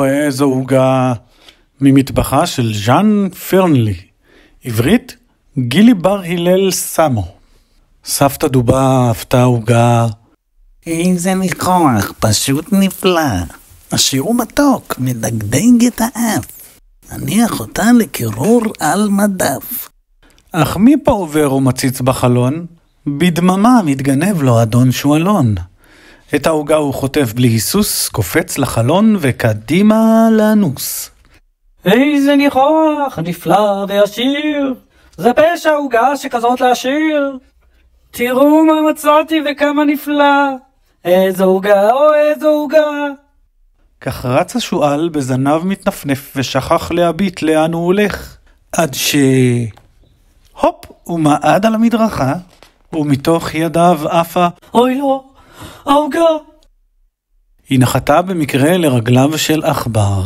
איזו עוגה ממטבחה של ז'אן פרנלי. עברית, גילי בר הלל סמו. סבתא דובה אהבתה עוגה. איזה ניחוח, פשוט נפלא. השיר הוא מתוק, מדגדג את האף. הניח אותה לקירור על מדף. אך מי פה עובר ומציץ בחלון? בדממה מתגנב לו אדון שואלון. את העוגה הוא חוטף בלי היסוס, קופץ לחלון וקדימה לנוס. איזה ניחוח, נפלא ועשיר. זה פשע עוגה שכזאת להשאיר. תראו מה מצאתי וכמה נפלא. איזו עוגה, איזו עוגה. כך רץ השואל בזנב מתנפנף ושכח להביט לאן הוא הולך. עד הופ, הוא מעד על המדרכה, ומתוך ידיו עפה. אוי לא, העוגה. היא נחתה במקרה לרגליו של עכבר.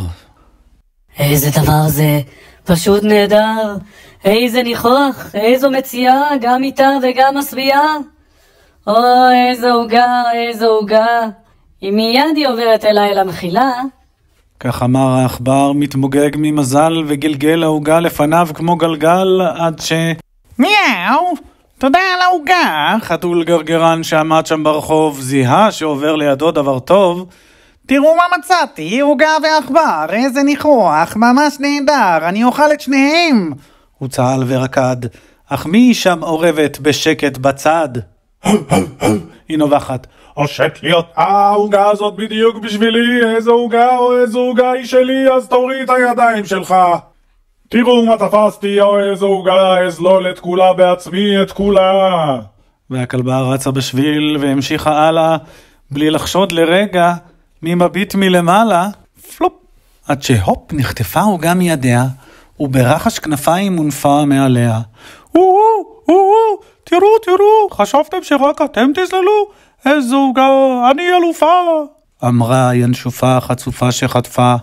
איזה דבר זה, פשוט נהדר. איזה ניחוח, איזו מציאה, גם איתה וגם מסביעה. איזו עוגה, איזו עוגה. אם מיד היא עוברת אליי למחילה. כך אמר העכבר מתמוגג ממזל וגלגל העוגה לפניו כמו גלגל עד מיאו, תודה על העוגה. חתול גרגרן שעמד שם ברחוב זיהה שעובר לידו דבר טוב. תראו מה מצאתי, עוגה ועכבר, איזה ניחוח, ממש נהדר, אני אוכל את שניהם. הוא צהל ורקד, אך מי שם עורבת בשקט בצד? היא נובחת. עושק לי אותה, העוגה הזאת בדיוק בשבילי, איזו עוגה או איזו עוגה היא שלי, אז תוריד את הידיים שלך. תראו מה תפסתי, או איזו עוגה, אזלול את כולה בעצמי, את כולה. והכלבה רצה בשביל והמשיכה הלאה, בלי לחשוד לרגע, ממביט מלמעלה, פלופ, עד שהופ נחטפה עוגה מידיה, וברחש כנפיים מונפה מעליה. תראו, חשבתם שרק אתם תזללו? איזו עוגה, אני אלופה. אמרה ינשופה חצופה שחטפה.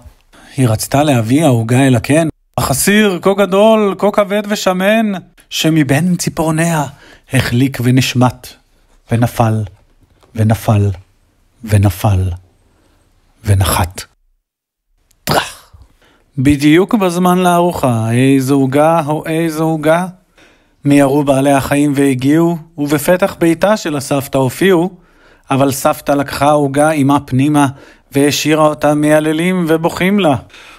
היא רצתה להביא העוגה אל הקן, החסיר כה גדול, כה כבד ושמן, שמבין ציפורניה החליק ונשמט, ונפל, ונפל, ונפל, ונחת. טרח. בדיוק בזמן לארוחה, איזו עוגה או איזו עוגה. מיהרו בעלי החיים והגיעו, ובפתח ביתה של הסבתא הופיעו, אבל סבתא לקחה עוגה עמה פנימה, והשאירה אותה מייללים ובוכים לה.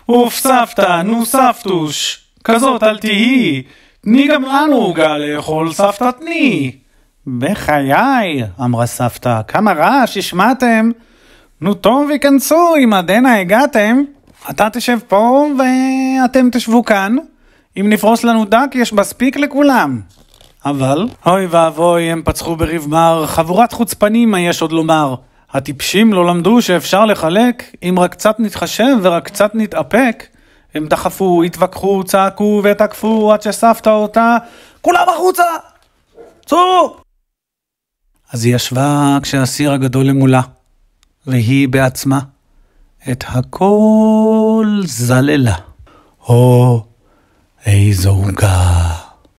אוף סבתא, נו סבתוש, כזאת אל תהי, תני גם לנו עוגה לאכול, סבתא תני. בחיי, אמרה סבתא, כמה רעש השמעתם? נו טוב, יכנסו, אם עדנה הגעתם. אתה תשב פה ואתם תשבו כאן. אם נפרוס לנו דק יש מספיק לכולם. אבל, אוי ואבוי, הם פצחו בריב מר, חבורת חוצפנים מה יש עוד לומר. הטיפשים לא למדו שאפשר לחלק, אם רק קצת נתחשב ורק קצת נתאפק. הם דחפו, התווכחו, צעקו ותקפו עד שסבתא אותה, כולם החוצה! צאו! אז היא ישבה כשהסיר הגדול למולה, והיא בעצמה את הכל זללה. איזו עוגה.